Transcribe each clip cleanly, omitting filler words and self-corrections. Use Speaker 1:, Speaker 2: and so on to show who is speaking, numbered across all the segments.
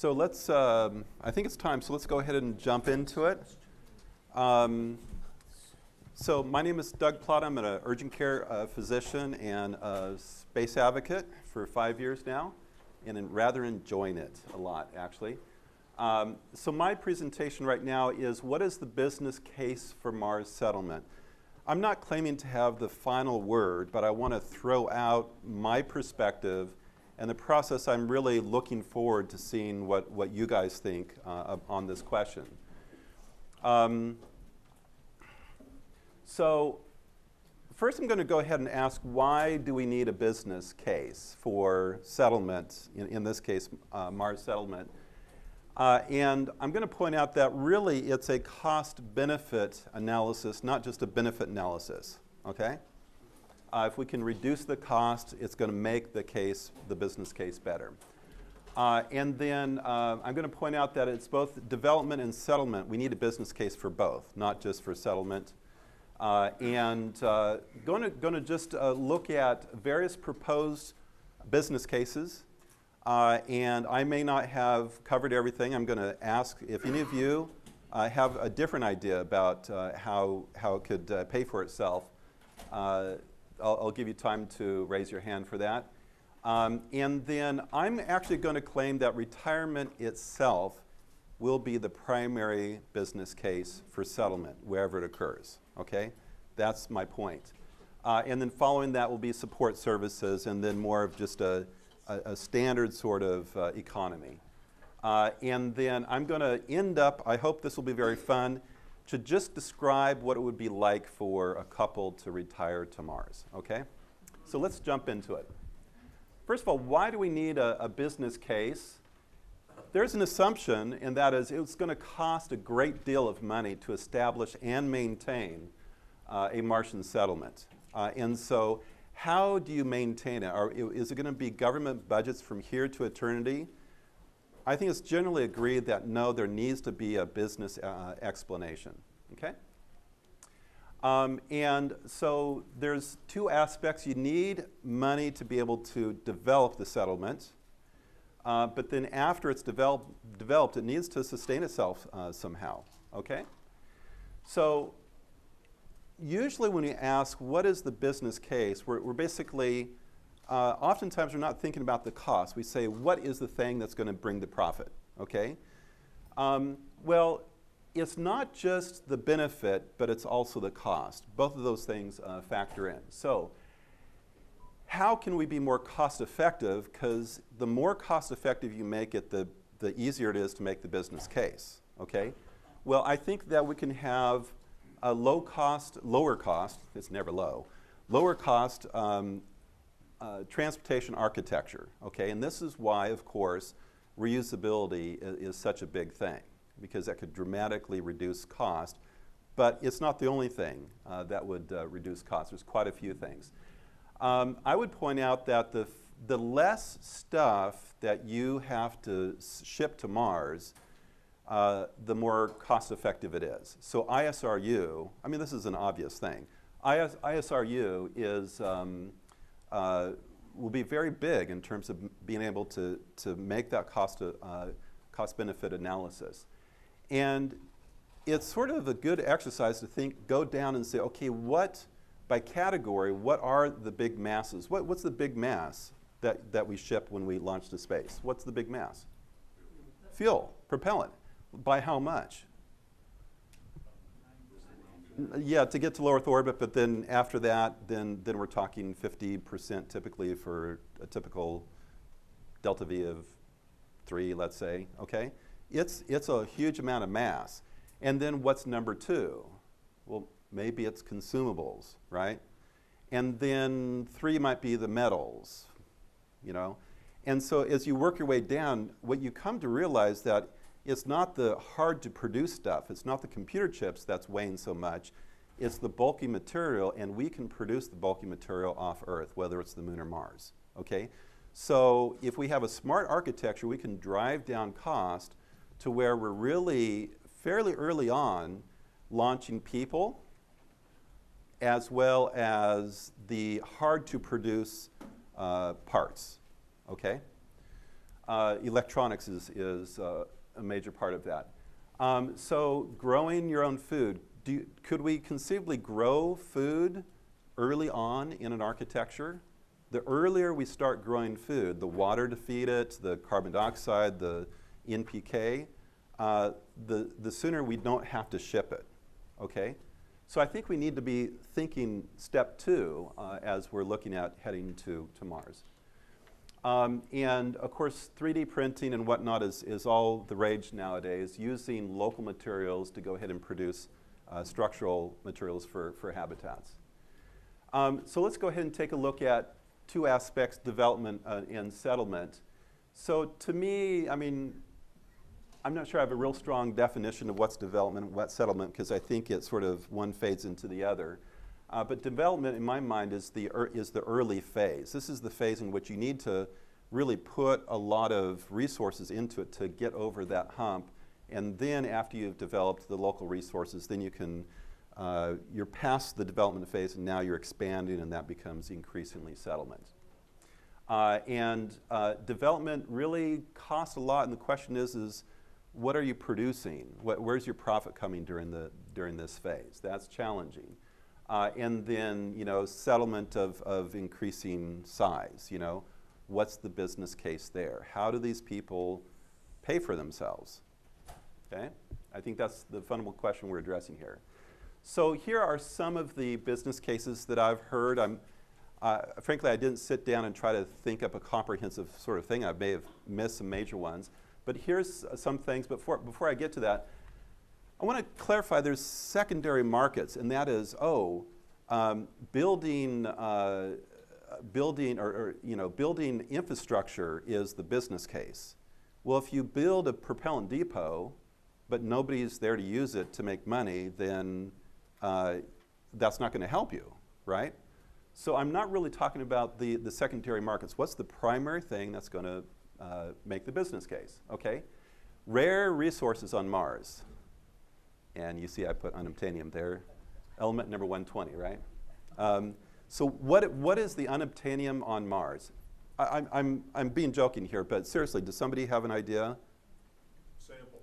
Speaker 1: So let's, I think it's time, so let's go ahead and jump into it. So my name is Doug Plata. I'm an urgent care physician and a space advocate for 5 years now, and rather enjoying it a lot, actually. So my presentation right now is, what is the business case for Mars settlement? I'm not claiming to have the final word, but I want to throw out my perspective and the process. I'm really looking forward to seeing what you guys think on this question. So first I'm going to go ahead and ask, why do we need a business case for settlement, in this case Mars settlement? And I'm going to point out that really it's a cost-benefit analysis, not just a benefit analysis, okay? If we can reduce the cost, it's going to make the case, the business case, better. And then I'm going to point out that it's both development and settlement. We need a business case for both, not just for settlement. And going to just look at various proposed business cases. And I may not have covered everything. I'm going to ask if any of you have a different idea about how it could pay for itself. I'll give you time to raise your hand for that. And then I'm actually going to claim that retirement itself will be the primary business case for settlement, wherever it occurs, okay? That's my point. And then following that will be support services, and then more of just a standard sort of economy. And then I'm going to end up, I hope this will be very fun, to just describe what it would be like for a couple to retire to Mars, okay? So let's jump into it. First of all, why do we need a business case? There's an assumption, and that is it's going to cost a great deal of money to establish and maintain a Martian settlement. And so how do you maintain it? Is it going to be government budgets from here to eternity? I think it's generally agreed that no, there needs to be a business explanation, okay? And so there's two aspects. You need money to be able to develop the settlement, but then after it's developed, it needs to sustain itself somehow, okay? So usually when we ask, what is the business case, we're basically, oftentimes we're not thinking about the cost. We say, what is the thing that's going to bring the profit, okay? Well, it's not just the benefit, but it's also the cost. Both of those things factor in. So how can we be more cost effective? Because the more cost effective you make it, the easier it is to make the business case, okay? Well, I think that we can have a lower cost, it's never low, lower cost transportation architecture, okay? And this is why, of course, reusability is such a big thing, because that could dramatically reduce cost. But it's not the only thing that would reduce cost. There's quite a few things. I would point out that the less stuff that you have to ship to Mars, the more cost effective it is. So ISRU, I mean, this is an obvious thing. ISRU is, will be very big in terms of being able to make that cost-benefit analysis. And it's sort of a good exercise to go down and say, okay, by category, what are the big masses? What's the big mass that we ship when we launch to space? What's the big mass? Fuel, propellant. By how much? Yeah, to get to low Earth orbit, but then after that, then we're talking 50% typically for a typical delta V of 3, let's say, okay? It's a huge amount of mass. And then what's number 2? Well, maybe it's consumables, right? And then 3 might be the metals, you know? And so as you work your way down, what you come to realize that it's not the hard to produce stuff, it's not the computer chips that's weighing so much, it's the bulky material, and we can produce the bulky material off Earth, whether it's the Moon or Mars, okay? So if we have a smart architecture, we can drive down cost to where we're really fairly early on launching people as well as the hard to produce parts, okay? Electronics is a major part of that. So growing your own food, could we conceivably grow food early on in an architecture? The earlier we start growing food, the water to feed it, the carbon dioxide, the NPK, the sooner we don't have to ship it, okay? So I think we need to be thinking step 2 as we're looking at heading to Mars. And of course, 3D printing and whatnot is all the rage nowadays, using local materials to go ahead and produce structural materials for habitats. So let's go ahead and take a look at 2 aspects, development and settlement. So to me, I mean, I'm not sure I have a real strong definition of what's development and what's settlement, because I think it sort of one fades into the other. But development, in my mind, is the early phase. This is the phase in which you need to really put a lot of resources into it to get over that hump. And then after you've developed the local resources, then you can, you're past the development phase, and now you're expanding, and that becomes increasingly settlement. Development really costs a lot, and the question is what are you producing? Where's your profit coming during this phase? That's challenging. And then, you know, settlement of increasing size, you know. What's the business case there? How do these people pay for themselves? Okay? I think that's the fundamental question we're addressing here. So here are some of the business cases that I've heard. Frankly, I didn't sit down and try to think up a comprehensive sort of thing. I may have missed some major ones. But here's some things. Before I get to that, I want to clarify there's secondary markets, and that is, building infrastructure is the business case. Well, if you build a propellant depot, but nobody's there to use it to make money, then that's not going to help you, right? So I'm not really talking about the secondary markets. What's the primary thing that's going to make the business case, okay? Rare resources on Mars. And you see I put unobtainium there. Element number 120, right? So what is the unobtainium on Mars? I'm being joking here, but seriously, does somebody have an idea?
Speaker 2: Samples.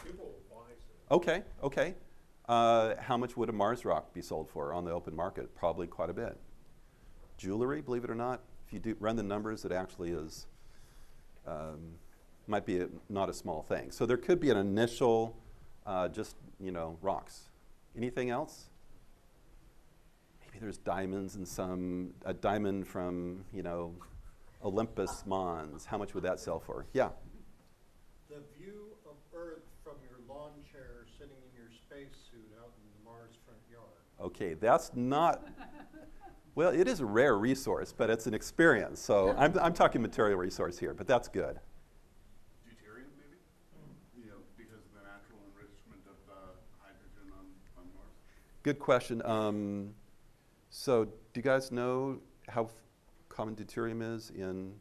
Speaker 2: People will buy samples.
Speaker 1: Okay. How much would a Mars rock be sold for on the open market? Probably quite a bit. Jewelry, believe it or not, if you do run the numbers, it actually is, might be not a small thing. So there could be an initial, just, you know, rocks. Anything else? Maybe there's diamonds and a diamond from, you know, Olympus Mons. How much would that sell for? Yeah?
Speaker 3: The view of Earth from your lawn chair sitting in your spacesuit out in the Mars front yard.
Speaker 1: Okay, that's not, well, it is a rare resource, but it's an experience. So I'm talking material resource here, but that's good.
Speaker 2: Deuterium, maybe? You know, because of the natural enrichment of hydrogen on Mars.
Speaker 1: Good question. So do you guys know how common deuterium is in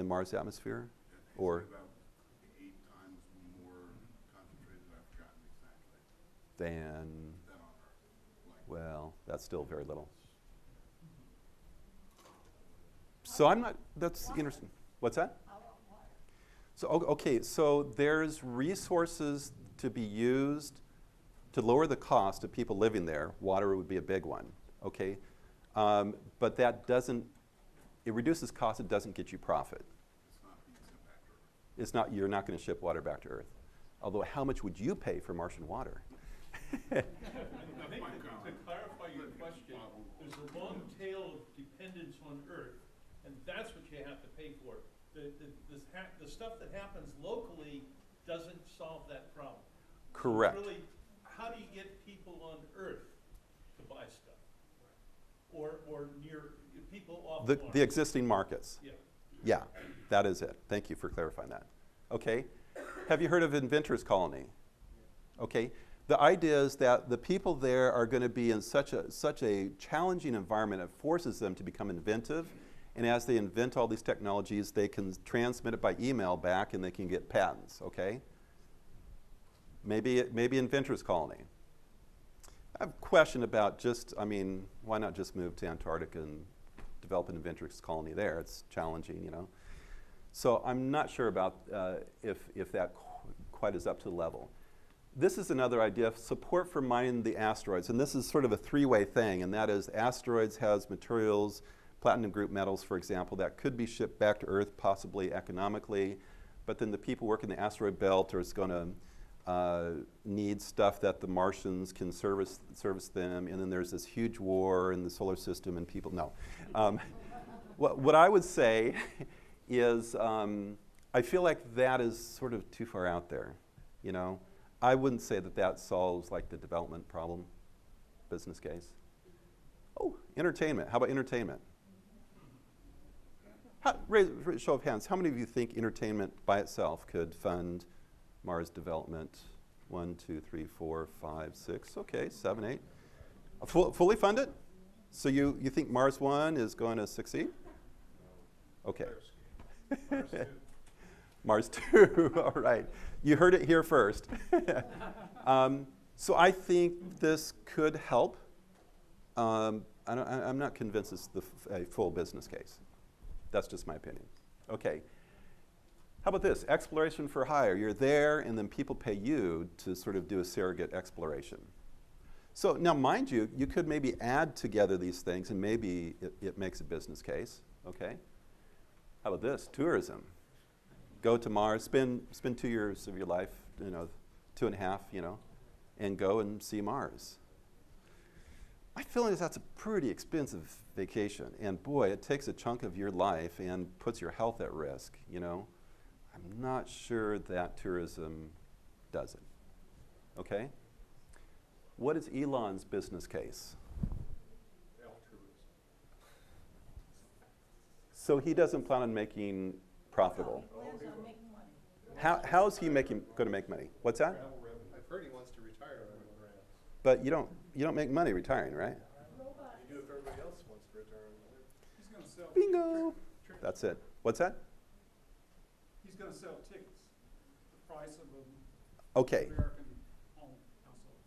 Speaker 1: Mars atmosphere? Or
Speaker 2: about 8 times more concentrated, I've forgotten exactly.
Speaker 1: Than
Speaker 2: Than on Earth. Like,
Speaker 1: well, that's still very little. So I'm not, that's interesting. What's that? So, okay, so there's resources to be used to lower the cost of people living there. Water would be a big one, okay? But that doesn't, it reduces cost, it doesn't get you profit.
Speaker 2: it's not being sent back to Earth.
Speaker 1: It's not, you're not going to ship water back to Earth. Although, how much would you pay for Martian water?
Speaker 4: I think to clarify your question, there's a long tail of dependence on Earth, and that's what you have to pay for. The stuff that happens locally doesn't solve that problem.
Speaker 1: Correct.
Speaker 4: So really, how do you get people on Earth to buy stuff? Or near people off Mars?
Speaker 1: The existing markets.
Speaker 4: Yeah.
Speaker 1: Yeah, that is it. Thank you for clarifying that. Okay. Have you heard of Inventor's Colony? Okay. The idea is that the people there are going to be in such a challenging environment, it forces them to become inventive. And as they invent all these technologies, they can transmit it by email back and they can get patents, okay? Maybe Inventor's Colony. I have a question about just, I mean, why not just move to Antarctica and develop an Inventor's Colony there? It's challenging, you know. So I'm not sure about if that quite is up to the level. This is another idea of support for mining the asteroids, and this is sort of a three-way thing, and that is asteroids has materials, platinum group metals, for example, that could be shipped back to Earth, possibly economically, but then the people working the asteroid belt are going to need stuff that the Martians can service them, and then there's this huge war in the solar system, and people, no. What I would say is I feel like that is sort of too far out there, you know. I wouldn't say that that solves like the development problem, business case. Oh, entertainment. How about entertainment? Raise a show of hands. How many of you think entertainment by itself could fund Mars development? 1, 2, 3, 4, 5, 6. Okay, 7, 8. Fully funded? So you think Mars 1 is going to succeed? Okay. Mars 2, all right. You heard it here first. So I think this could help. I'm not convinced it's a full business case. That's just my opinion. Okay. How about this? Exploration for hire. You're there, and then people pay you to sort of do a surrogate exploration. So now, mind you, you could maybe add together these things, and maybe it makes a business case. Okay. How about this? Tourism. Go to Mars, spend 2 years of your life, 2.5, and go and see Mars. My feeling is that's a pretty expensive vacation, and boy, it takes a chunk of your life and puts your health at risk, I'm not sure that tourism does it. Okay? What is Elon's business case? So he doesn't plan on making profitable. How is he going to make money? What's that?
Speaker 3: I've heard he wants to retire.
Speaker 1: But you don't make money retiring, right?
Speaker 3: You do if everybody else wants to retire.
Speaker 5: He's going to sell
Speaker 1: Bingo.
Speaker 5: tickets.
Speaker 1: That's it. What's that?
Speaker 5: He's going to sell tickets. The price of an
Speaker 1: Okay.
Speaker 5: American home household.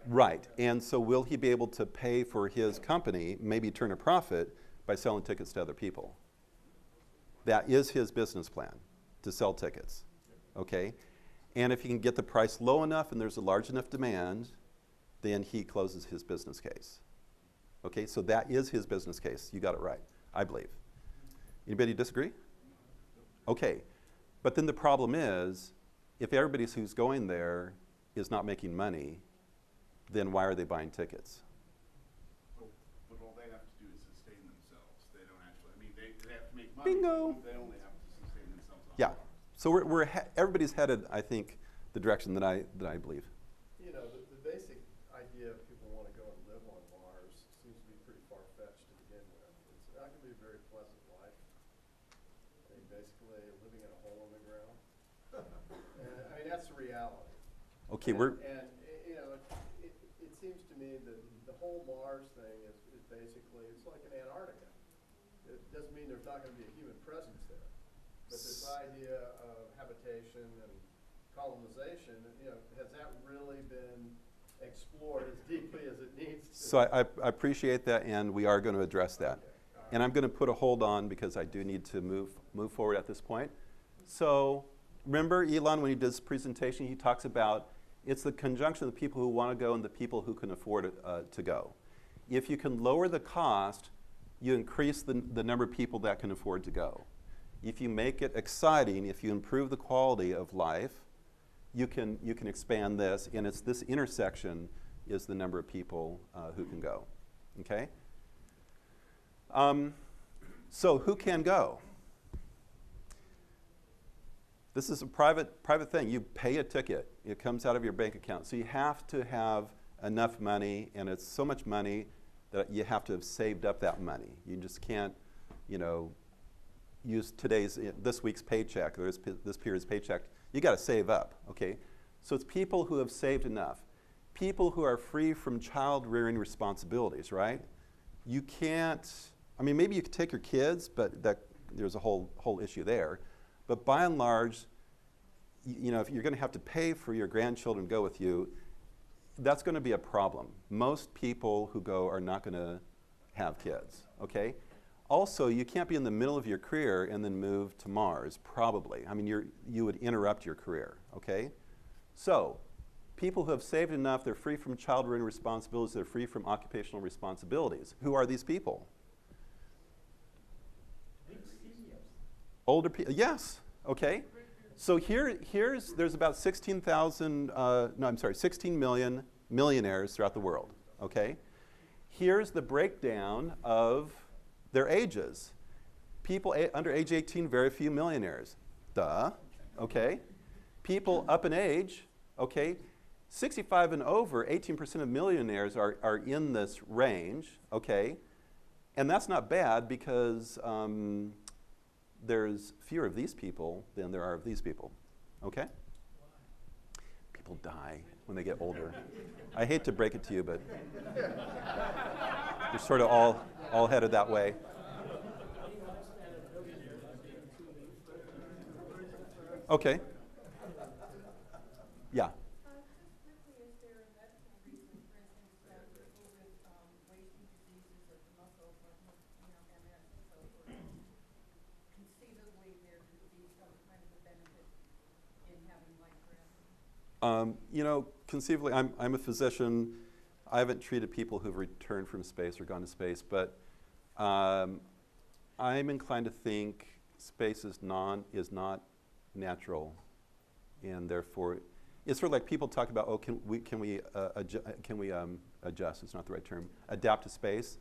Speaker 1: Right. And so will he be able to pay for his company, maybe turn a profit by selling tickets to other people? That is his business plan, to sell tickets. Okay? And if he can get the price low enough and there's a large enough demand, then he closes his business case. Okay? So that is his business case. You got it right, I believe. Anybody disagree? Okay. But then the problem is, if everybody who's going there is not making money, then why are they buying tickets?
Speaker 2: But all they have to do is sustain themselves. They don't actually, they have to make money.
Speaker 1: Bingo.
Speaker 2: But they only have to sustain themselves. On
Speaker 1: Yeah.
Speaker 2: Mars.
Speaker 1: So everybody's headed, I think, the direction that I believe.
Speaker 3: The basic idea of people want to go and live on Mars seems to be pretty far-fetched to begin with. It's not going to be a very pleasant life. Basically living in a hole in the ground. And that's the reality.
Speaker 1: Okay,
Speaker 3: it seems to me that the whole Mars thing is basically, it's like an Antarctica. It doesn't mean there's not going to be a human presence there. But this idea of habitation and colonization, has that really been explored as deeply as it needs to?
Speaker 1: So I appreciate that, and we are going to address that.
Speaker 3: Okay.
Speaker 1: And I'm going to put a hold on because I do need to move forward at this point. So remember Elon, when he does his presentation, he talks about it's the conjunction of the people who want to go and the people who can afford to go. If you can lower the cost, you increase the number of people that can afford to go. If you make it exciting, if you improve the quality of life, you can expand this, and it's this intersection is the number of people who can go. Okay? So who can go? This is a private thing. You pay a ticket. It comes out of your bank account. So you have to have enough money, and it's so much money that you have to have saved up that money. You just can't, use this week's paycheck or this period's paycheck. You got to save up, okay? So it's people who have saved enough. People who are free from child rearing responsibilities, right? You can't, maybe you could take your kids, but there's a whole issue there. But by and large, if you're going to have to pay for your grandchildren to go with you, that's going to be a problem. Most people who go are not going to have kids, okay? Also, you can't be in the middle of your career and then move to Mars, probably. I mean, you would interrupt your career, okay? So, people who have saved enough, they're free from child-rearing responsibilities, they're free from occupational responsibilities. Who are these people? Older people, yes, okay. So there's about 16 million millionaires throughout the world, okay? Here's the breakdown of their ages. People under age 18, very few millionaires. Duh, okay? People up in age, okay? 65 and over, 18% of millionaires are in this range, okay? And that's not bad because there's fewer of these people than there are of these people, okay? People die when they get older. I hate to break it to you, but we're sort of all headed that way. Okay. Yeah.
Speaker 6: Just quickly, is there a medical reason, for instance, that people with wasting diseases of the muscles, like MS and so forth, conceivably there could be some kind of a benefit in having life forever?
Speaker 1: Conceivably, I'm a physician. I haven't treated people who've returned from space or gone to space, but I'm inclined to think space is not natural, and therefore, it's sort of like people talk about, can we adjust? It's not the right term. Adapt to space.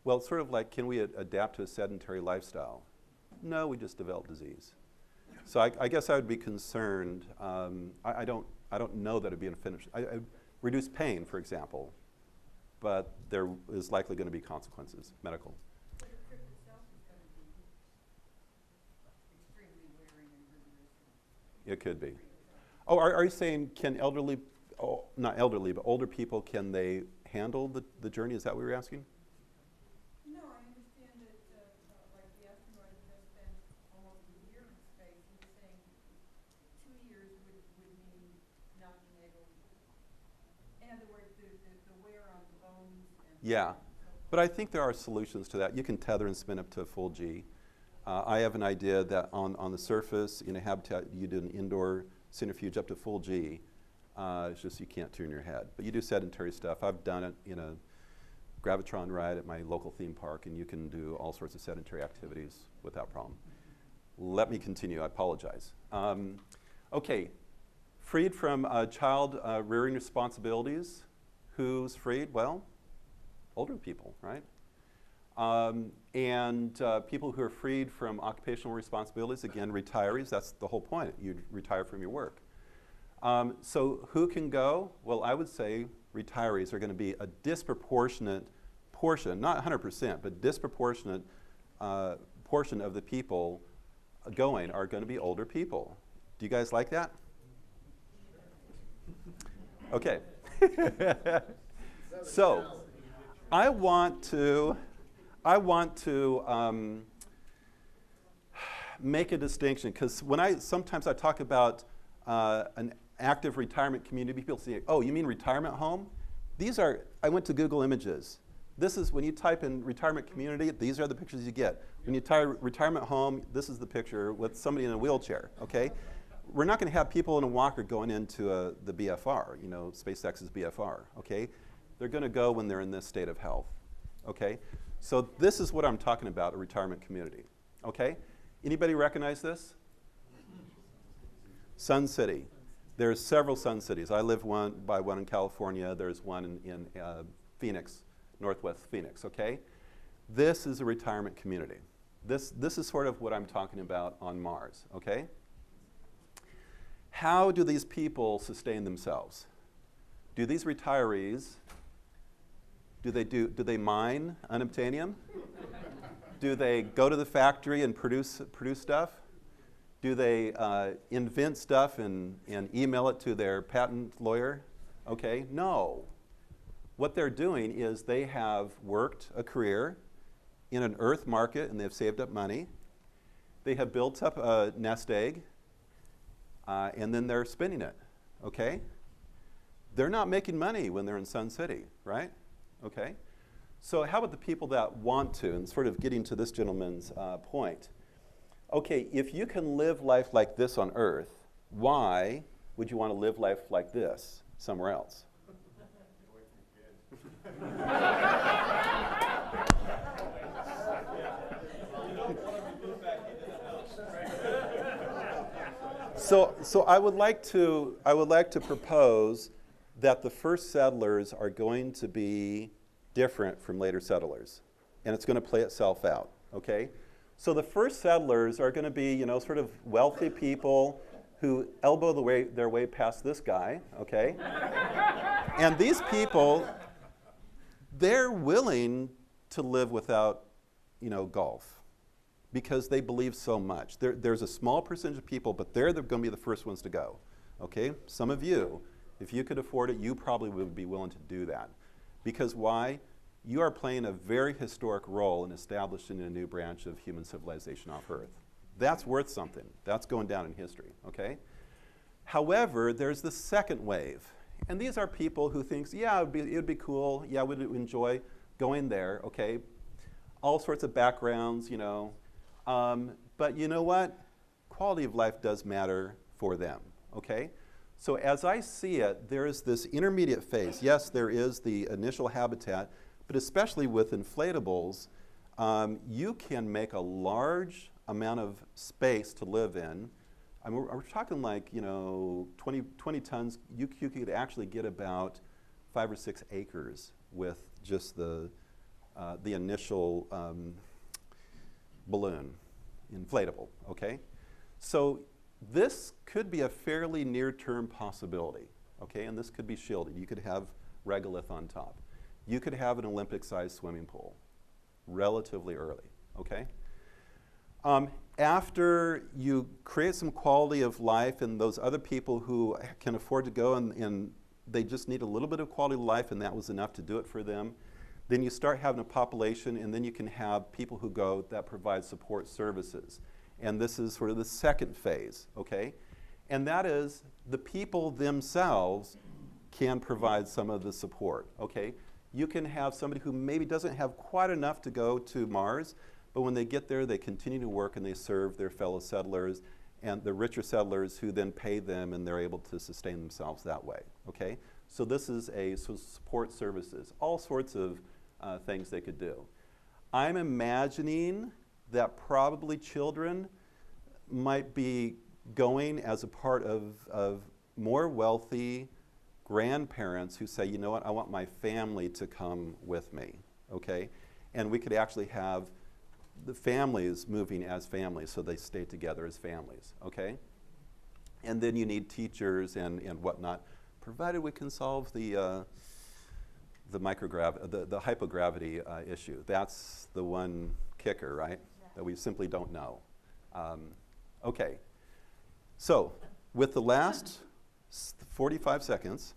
Speaker 1: Well, it's sort of like, can we adapt to a sedentary lifestyle? No, we just develop disease. So I guess I would be concerned. I don't know that it'd be reduce pain, for example, but there is likely going to be consequences, medical.
Speaker 6: So the trip itself is going to be extremely wearing and rigorous.
Speaker 1: It could be. Oh, are you saying can elderly, not elderly, but older people, can they handle the journey? Is that what you're asking?
Speaker 6: No, I understand that, like the astronaut who just spent almost a year in space, he was saying 2 years would mean not being able, in other words, the wear on the bones and
Speaker 1: Yeah, but I think there are solutions to that. You can tether and spin up to a full G. I have an idea that on the surface, in a habitat, you do an indoor centrifuge up to full G. It's just you can't turn your head. But you do sedentary stuff. I've done it in a Gravitron ride at my local theme park, and you can do all sorts of sedentary activities without problem. Let me continue. I apologize. Okay, freed from child rearing responsibilities. Who's freed? Well, older people, right? And people who are freed from occupational responsibilities, again, retirees, that's the whole point. You retire from your work. So who can go? Well, I would say retirees are going to be a disproportionate portion, not 100%, but disproportionate portion of the people going are going to be older people. Do you guys like that? Okay. So I want to make a distinction, because sometimes I talk about an active retirement community, people say, oh, you mean retirement home? I went to Google Images. This is, when you type in retirement community, these are the pictures you get. When you type retirement home, this is the picture with somebody in a wheelchair, okay? We're not going to have people in a walker going into the BFR, SpaceX's BFR, okay? They're going to go when they're in this state of health, okay? So this is what I'm talking about, a retirement community, okay? Anybody recognize this? Sun City. There's several Sun Cities. I live by one in California. There's one in Phoenix, Northwest Phoenix, okay? This is a retirement community. This is sort of what I'm talking about on Mars, okay? How do these people sustain themselves? Do these retirees, do they mine unobtainium? Do they go to the factory and produce stuff? Do they invent stuff and email it to their patent lawyer? Okay, no. What they're doing is they have worked a career in an Earth market and they've saved up money. They have built up a nest egg and then they're spinning it, okay? They're not making money when they're in Sun City, right? Okay? So how about the people that want to, and sort of getting to this gentleman's point. Okay, if you can live life like this on Earth, why would you want to live life like this somewhere else? So I would like to propose that the first settlers are going to be different from later settlers, and it's going to play itself out. Okay, so the first settlers are going to be, sort of wealthy people who elbow their way past this guy. Okay, and these people, they're willing to live without, golf, because they believe so much. There's a small percentage of people, but they're going to be the first ones to go. Okay, some of you, if you could afford it, you probably would be willing to do that. Because why? You are playing a very historic role in establishing a new branch of human civilization off Earth. That's worth something. That's going down in history, okay? However, there's the second wave. And these are people who think, yeah, it would be cool. Yeah, we'd enjoy going there, okay? All sorts of backgrounds, but you know what? Quality of life does matter for them, okay? So as I see it, there is this intermediate phase. Yes, there is the initial habitat, but especially with inflatables, you can make a large amount of space to live in. I mean, we're talking like, 20 tons. You could actually get about 5 or 6 acres with just the initial balloon, inflatable, okay? So this could be a fairly near-term possibility, okay? And this could be shielded. You could have regolith on top. You could have an Olympic-sized swimming pool relatively early, okay? After you create some quality of life, and those other people who can afford to go and they just need a little bit of quality of life, and that was enough to do it for them, then you start having a population, and then you can have people who go that provide support services. And this is sort of the second phase, okay? And that is the people themselves can provide some of the support, okay? You can have somebody who maybe doesn't have quite enough to go to Mars, but when they get there, they continue to work and they serve their fellow settlers and the richer settlers who then pay them, and they're able to sustain themselves that way, okay? So this is support services, all sorts of things they could do. I'm imagining that probably children might be going as a part of more wealthy grandparents who say, you know what, I want my family to come with me, okay? And we could actually have the families moving as families, so they stay together as families, okay? And then you need teachers and whatnot, provided we can solve the hypogravity issue. That's the one kicker, right? That we simply don't know. Okay, so with the last 45 seconds,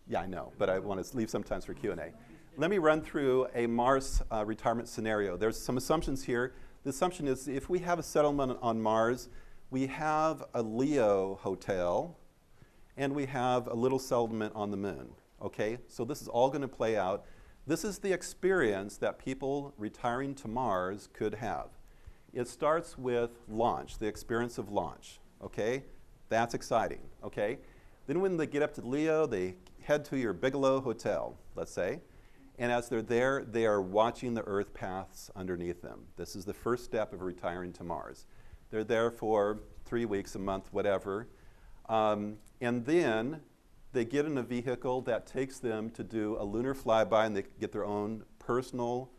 Speaker 1: yeah, I know, but I want to leave some time for Q&A. Let me run through a Mars retirement scenario. There's some assumptions here. The assumption is if we have a settlement on Mars, we have a LEO hotel, and we have a little settlement on the moon, okay? So this is all going to play out. This is the experience that people retiring to Mars could have. It starts with launch, the experience of launch, okay? That's exciting, okay? Then when they get up to Leo, they head to your Bigelow Hotel, let's say, and as they're there, they are watching the Earth paths underneath them. This is the first step of retiring to Mars. They're there for 3 weeks, a month, whatever, and then they get in a vehicle that takes them to do a lunar flyby, and they get their own personal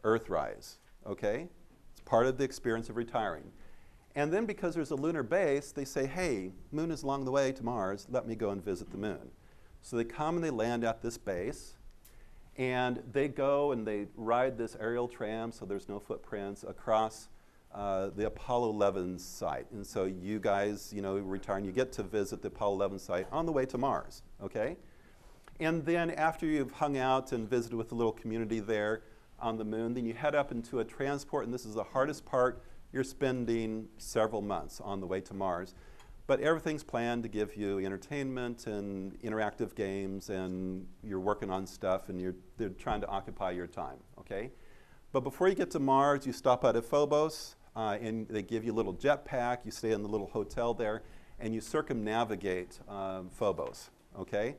Speaker 1: Earthrise, okay? It's part of the experience of retiring. And then because there's a lunar base, they say, hey, moon is along the way to Mars, let me go and visit the moon. So they come and they land at this base, and they go and they ride this aerial tram, so there's no footprints, across the Apollo 11 site. And so you guys, retire and you get to visit the Apollo 11 site on the way to Mars, okay? And then after you've hung out and visited with the little community there on the moon, then you head up into a transport, and this is the hardest part. You're spending several months on the way to Mars. But everything's planned to give you entertainment and interactive games, and you're working on stuff, and they're trying to occupy your time, okay? But before you get to Mars, you stop out at Phobos, and they give you a little jetpack. You stay in the little hotel there, and you circumnavigate Phobos, okay?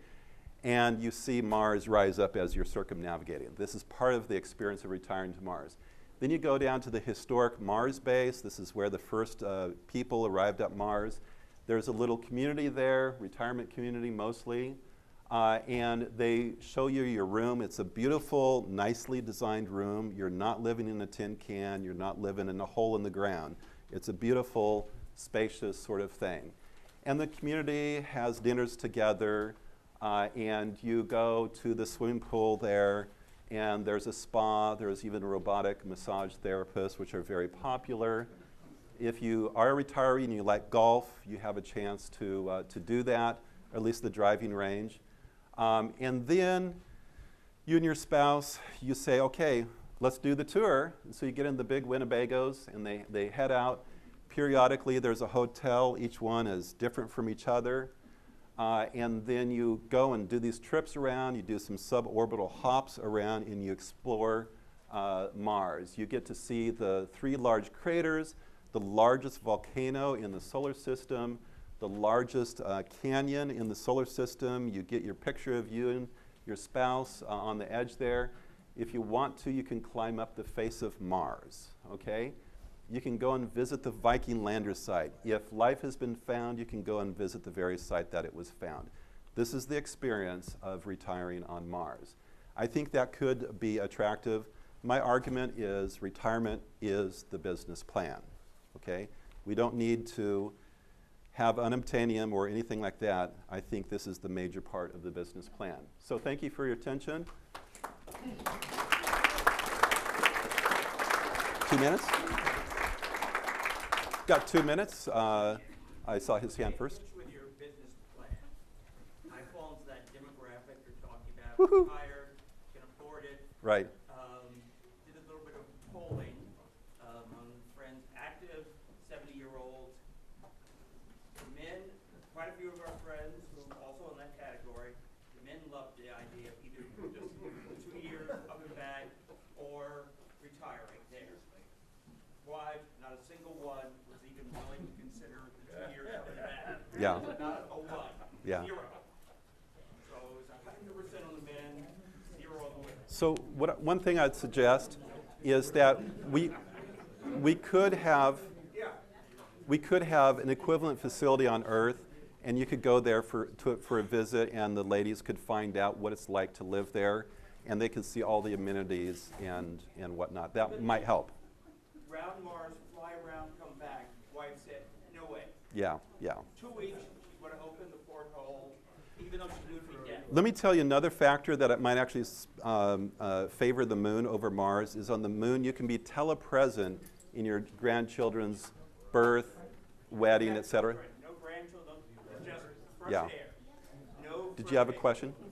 Speaker 1: And you see Mars rise up as you're circumnavigating. This is part of the experience of retiring to Mars. Then you go down to the historic Mars base. This is where the first people arrived at Mars. There's a little community there, retirement community mostly, and they show you your room. It's a beautiful, nicely designed room. You're not living in a tin can. You're not living in a hole in the ground. It's a beautiful, spacious sort of thing. And the community has dinners together, and you go to the swimming pool there, and there's a spa. There's even a robotic massage therapist, which are very popular. If you are a retiree and you like golf, you have a chance to do that, or at least the driving range. And then you and your spouse, you say, okay, let's do the tour. And so you get in the big Winnebagos, and they head out. Periodically, there's a hotel. Each one is different from each other. And then you go and do these trips around. You do some suborbital hops around, and you explore Mars. You get to see the 3 large craters, the largest volcano in the solar system, the largest canyon in the solar system. You get your picture of you and your spouse on the edge there. If you want to, you can climb up the face of Mars, okay? You can go and visit the Viking lander site. If life has been found, you can go and visit the very site that it was found. This is the experience of retiring on Mars. I think that could be attractive. My argument is retirement is the business plan, okay? We don't need to have unobtainium or anything like that. I think this is the major part of the business plan. So thank you for your attention. 2 minutes? Got 2 minutes. I saw his hand first.
Speaker 7: With your business plan, I fall into that demographic you're talking about.
Speaker 1: Woohoo.
Speaker 7: Retired, can afford it.
Speaker 1: Right.
Speaker 7: Did a little bit of polling among friends, active 70-year-olds, men. Quite a few of our friends who are also in that category. The men loved the idea of either just 2 years up and back or retiring there. Wives, not a single one was even willing to consider the 2 years up and back.
Speaker 1: Yeah.
Speaker 7: Not a one.
Speaker 1: Yeah.
Speaker 7: 0. So it's 100% on the men, 0 on the women.
Speaker 1: So one thing I'd suggest is that we could have an equivalent facility on Earth, and you could go there for a visit, and the ladies could find out what it's like to live there, and they could see all the amenities and whatnot. That might help.
Speaker 7: Round Mars, fly around, come back. Wife said, no way.
Speaker 1: Yeah, yeah.
Speaker 7: 2 weeks, she's going to open the porthole, even though she knew it'd be dead.
Speaker 1: Let me tell you another factor that it might actually favor the moon over Mars is on the moon you can be telepresent in your grandchildren's birth, wedding, etc.
Speaker 7: No grandchildren, it's just fresh
Speaker 1: Yeah.
Speaker 7: air. No
Speaker 1: Did
Speaker 7: fresh
Speaker 1: you have a
Speaker 7: air.
Speaker 1: question?
Speaker 8: Do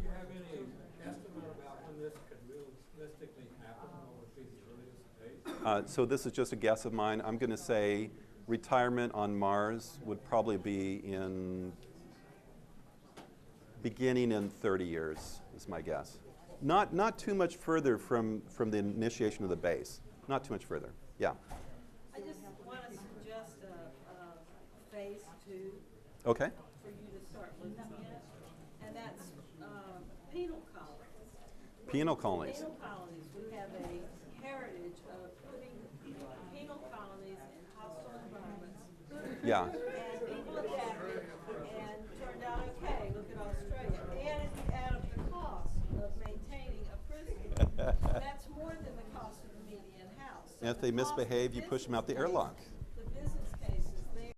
Speaker 8: you have any estimate about when this could realistically happen? What would be the earliest date?
Speaker 1: So this is just a guess of mine. I'm going to say retirement on Mars would probably be beginning in 30 years, is my guess. Not too much further from the initiation of the base. Not too much further. Yeah.
Speaker 6: I just want to suggest a phase 2
Speaker 1: Okay.
Speaker 6: for you to start looking at, and that's penal colonies.
Speaker 1: Penal colonies.
Speaker 6: Penal colonies, we have a heritage of putting penal colonies in hostile environments.
Speaker 1: Yeah.
Speaker 6: And people adapted and turned out okay. Look at Australia. And if you add up the cost of maintaining a prison, that's more than the cost of the median house. So
Speaker 1: And if
Speaker 6: the
Speaker 1: they
Speaker 6: cost of
Speaker 1: misbehave, you push them out the
Speaker 6: business
Speaker 1: airlock.
Speaker 6: space